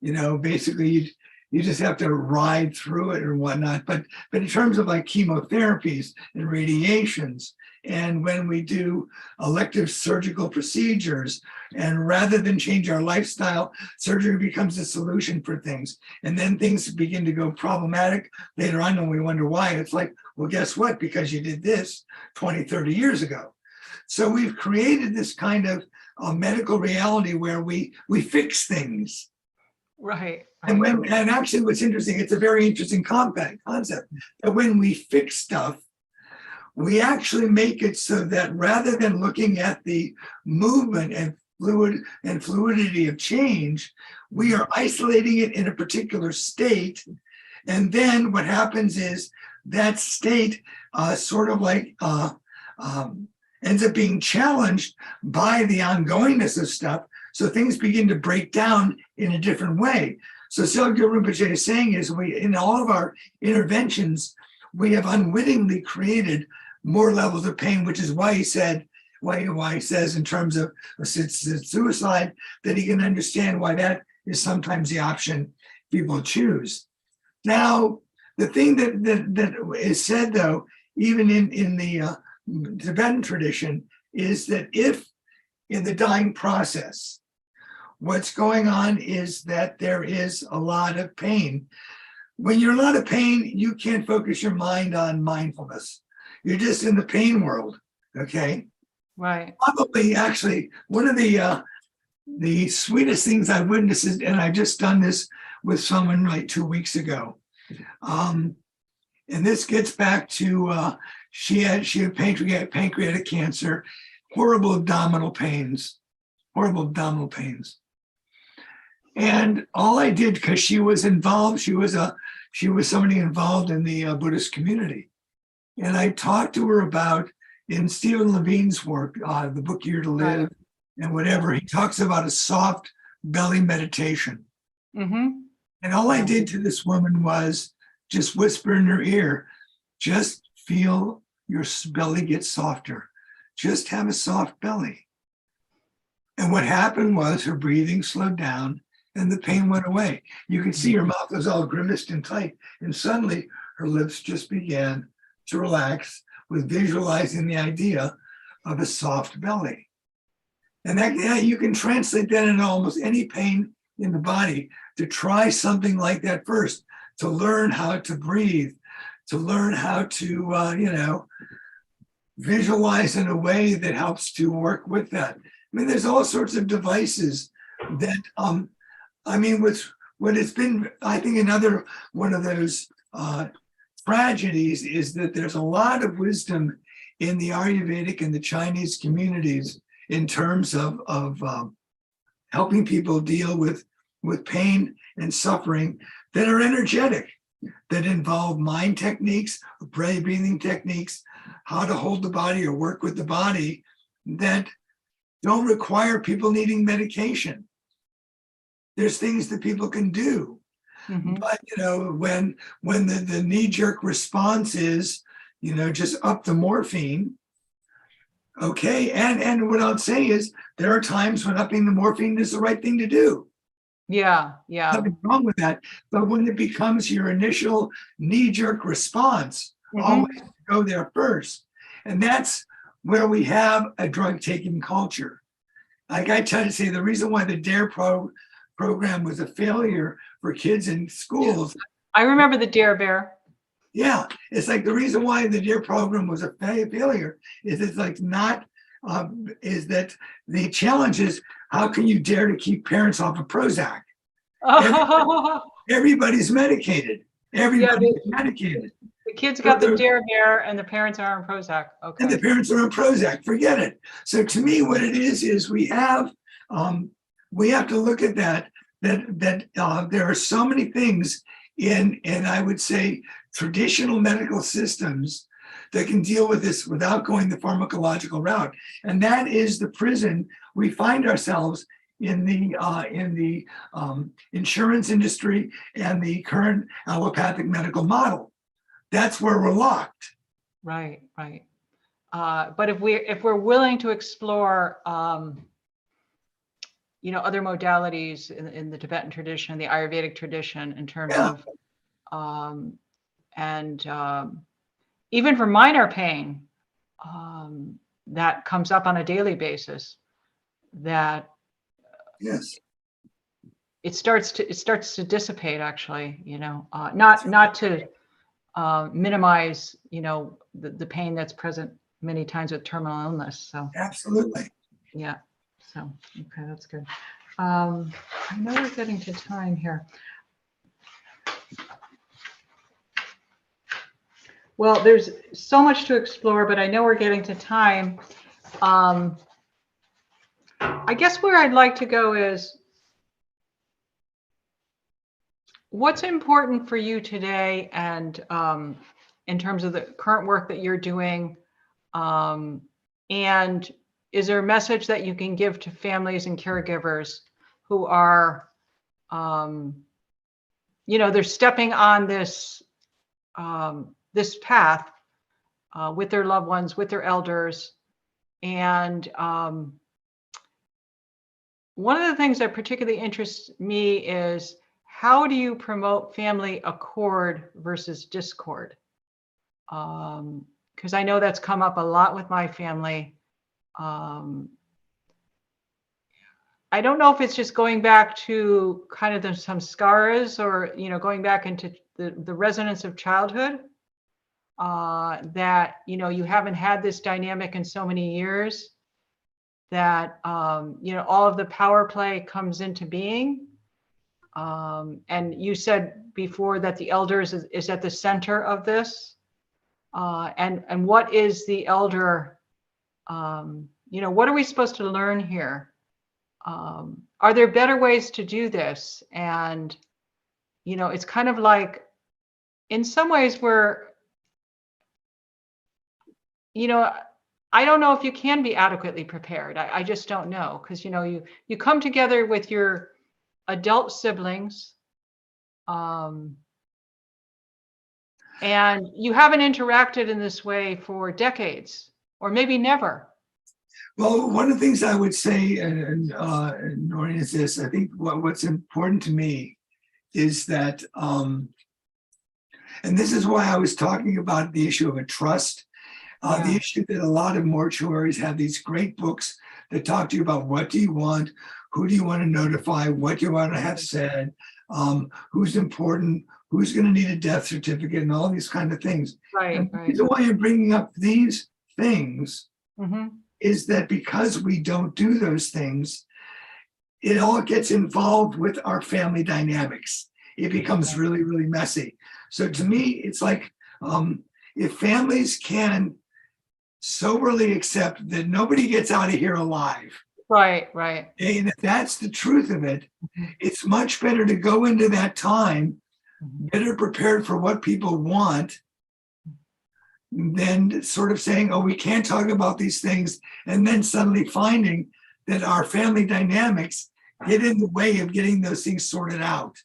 basically you just have to ride through it or whatnot. But in terms of like chemotherapies and radiations, and when we do elective surgical procedures, and rather than change our lifestyle, surgery becomes a solution for things. And then things begin to go problematic later on, and we wonder why. It's like, well, guess what? Because you did this 20, 30 years ago. So we've created this kind of medical reality where we fix things. Right. And actually what's interesting, it's a very interesting concept that when we fix stuff, we actually make it so that rather than looking at the movement and fluidity of change, we are isolating it in a particular state. And then what happens is that state ends up being challenged by the ongoingness of stuff. So things begin to break down in a different way. So Sogyal Rinpoche is saying is in all of our interventions, we have unwittingly created more levels of pain, which is why he said, why he says in terms of suicide, that he can understand why that is sometimes the option people choose. Now, the thing that is said, though, even in the Tibetan tradition, is that if in the dying process, what's going on is that there is a lot of pain. When you're in a lot of pain, you can't focus your mind on mindfulness. You're just in the pain world, okay? Right. Probably, actually, one of the sweetest things I witnessed, and I just done this with someone like 2 weeks ago. And this gets back to she had pancreatic cancer, horrible abdominal pains. And all I did, because she was involved, she was somebody involved in the Buddhist community. And I talked to her about, in Stephen Levine's work, the book Year to Live, and whatever, he talks about a soft belly meditation. Mm-hmm. And all I did to this woman was just whisper in her ear, just feel your belly get softer. Just have a soft belly. And what happened was her breathing slowed down and the pain went away. You could see her mouth was all grimaced and tight. And suddenly her lips just began to relax with visualizing the idea of a soft belly. And that you can translate that into almost any pain in the body, to try something like that first, to learn how to breathe, to learn how to, visualize in a way that helps to work with that. I mean, there's all sorts of devices that, what it's been, I think another one of those tragedies is that there's a lot of wisdom in the Ayurvedic and the Chinese communities in terms of helping people deal with pain and suffering that are energetic, that involve mind techniques, breathing techniques, how to hold the body or work with the body, that don't require people needing medication. There's things that people can do. Mm-hmm. But, when the knee-jerk response is, just up the morphine, okay, and what I'll say is there are times when upping the morphine is the right thing to do. Yeah. Nothing wrong with that. But when it becomes your initial knee-jerk response, always go there first. And that's where we have a drug-taking culture. Like I try to say, the reason why the DARE program was a failure for kids in schools. I remember the DARE Bear. Yeah, it's like the reason why the DARE program was a failure is it's like not, is that the challenge is how can you dare to keep parents off of Prozac? Everybody's medicated. Everybody's medicated. The kids got the DARE Bear and the parents are on Prozac. Okay. And the parents are on Prozac. Forget it. So to me, what it is we have to look at that there are so many things in I would say traditional medical systems that can deal with this without going the pharmacological route. And that is the prison we find ourselves in the insurance industry and the current allopathic medical model. That's where we're locked. Right, right. But if we're willing to explore, other modalities in the Tibetan tradition, the Ayurvedic tradition, in terms Yeah. of, even for minor pain, that comes up on a daily basis, that Yes. it starts to dissipate, actually, not to minimize, the pain that's present many times with terminal illness. So Absolutely. yeah. So, okay, that's good. I know we're getting to time here. Well, there's so much to explore, but I know we're getting to time. I guess where I'd like to go is, what's important for you today, and in terms of the current work that you're doing, and is there a message that you can give to families and caregivers who are, they're stepping on this this path with their loved ones, with their elders, and one of the things that particularly interests me is, how do you promote family accord versus discord? Because I know that's come up a lot with my family. I don't know if it's just going back to kind of the samskaras, or going back into the resonance of childhood, that you haven't had this dynamic in so many years, that all of the power play comes into being. And you said before that the elders is at the center of this. And what is the elder? What are we supposed to learn here? Are there better ways to do this? And it's kind of like, in some ways, we're, I don't know if you can be adequately prepared. I just don't know, because you come together with your adult siblings, and you haven't interacted in this way for decades, or maybe never. Well, one of the things I would say, and Noreen, is this: I think what's important to me is that, and this is why I was talking about the issue of a trust. The issue that a lot of mortuaries have these great books that talk to you about, what do you want, who do you want to notify, what do you want to have said, who's important, who's going to need a death certificate, and all these kind of things. Right. And the reason why I'm bringing up these things is that because we don't do those things, it all gets involved with our family dynamics. It becomes really, really messy. So to me, it's like, if families can soberly accept that nobody gets out of here alive. Right, right. And if that's the truth of it, it's much better to go into that time better prepared for what people want, than sort of saying, oh, we can't talk about these things, and then suddenly finding that our family dynamics get in the way of getting those things sorted out.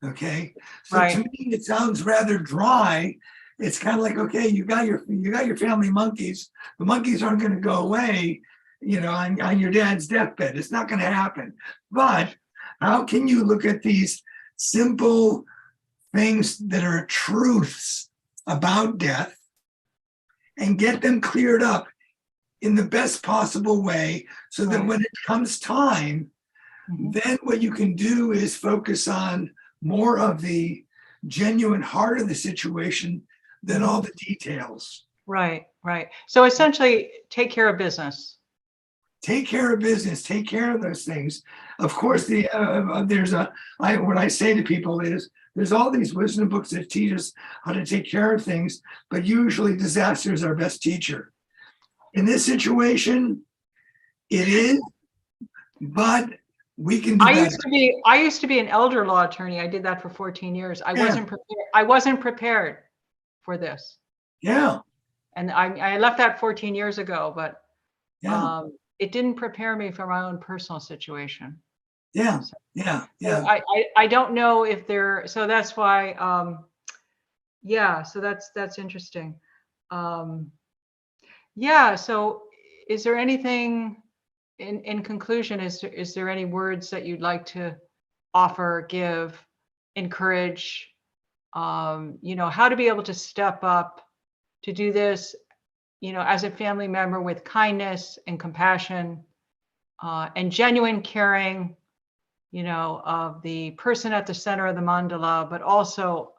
Okay, so to me, it sounds rather dry. It's kind of like, okay, you got your family monkeys. The monkeys aren't going to go away, on your dad's deathbed. It's not going to happen. But how can you look at these simple things that are truths about death and get them cleared up in the best possible way, so that when it comes time, then what you can do is focus on more of the genuine heart of the situation than all the details. Right, right. So essentially, take care of business. Take care of business. Take care of those things. Of course, what I say to people is, there's all these wisdom books that teach us how to take care of things, but usually disaster is our best teacher. In this situation, it is, but we can do better. I used to be an elder law attorney. I did that for 14 years. I wasn't prepared for this. Yeah. And I left that 14 years ago, but it didn't prepare me for my own personal situation. Yeah, So, yeah, so yeah. I don't know if there, so that's why, yeah, so that's interesting. Yeah, so is there anything in conclusion, is there any words that you'd like to offer, give, encourage, how to be able to step up to do this, as a family member with kindness and compassion, and genuine caring, of the person at the center of the mandala, but also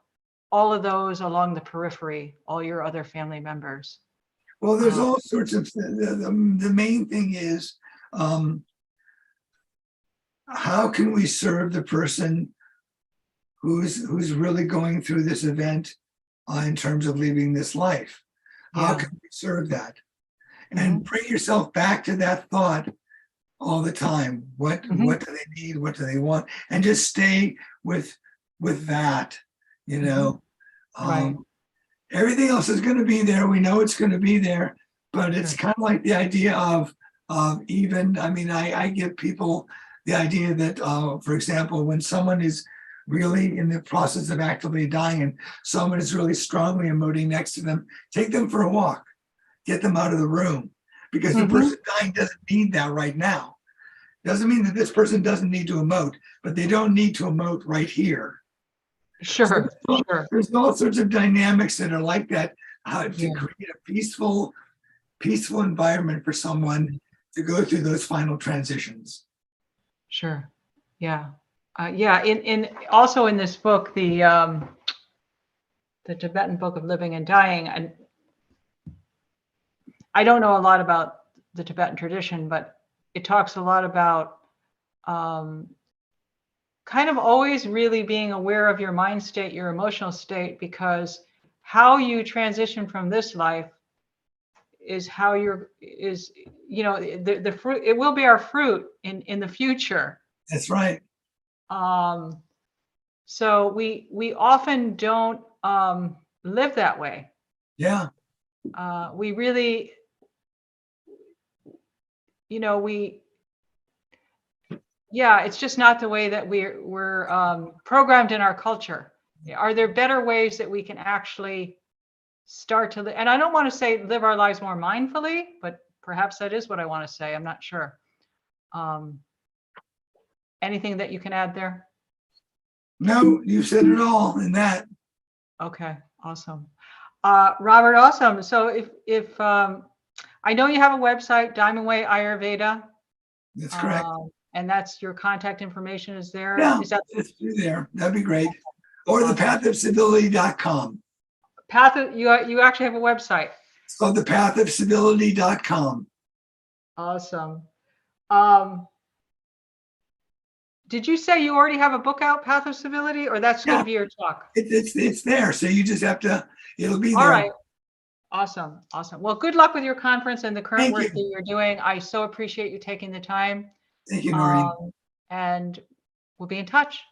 all of those along the periphery, all your other family members. Well, there's all sorts of, the main thing is, how can we serve the person who's really going through this event in terms of leaving this life? How Yeah. can we serve that? And bring yourself back to that thought all the time. What do they need? What do they want? And just stay with that, Right. Everything else is going to be there. We know it's going to be there, but it's kind of like the idea of even, I give people the idea that, for example, when someone is really in the process of actively dying and someone is really strongly emoting next to them, take them for a walk, get them out of the room, because the person dying doesn't need that right now. Doesn't mean that this person doesn't need to emote, but they don't need to emote right here. Sure. So Sure. there's all sorts of dynamics that are like that, how to Yeah. create a peaceful environment for someone to go through those final transitions. Sure. Yeah. Yeah. In also in this book, the Tibetan Book of Living and Dying, and I don't know a lot about the Tibetan tradition, but it talks a lot about kind of always really being aware of your mind state, your emotional state, because how you transition from this life is how the fruit, it will be our fruit in the future. That's right. So we often don't live that way. Yeah. We really, it's just not the way that we're programmed in our culture. Are there better ways that we can actually start to live? And I don't want to say live our lives more mindfully, but perhaps that is what I want to say. I'm not sure. Anything that you can add there? No, you said it all in that. Okay, awesome. Robert, awesome. So if I know you have a website, Diamond Way Ayurveda. That's correct. And that's your contact information is there. Yeah, Is that it's through there. That'd be great. Or the pathofcivility.com. You actually have a website. It's called the pathofcivility.com. Awesome. Did you say you already have a book out, Path of Civility, or that's going to be your talk? It's there. So you just have to, it'll be there. All right. Awesome. Awesome. Well, good luck with your conference and the current work that you're doing. I so appreciate you taking the time. Thank you, Noreen. And we'll be in touch.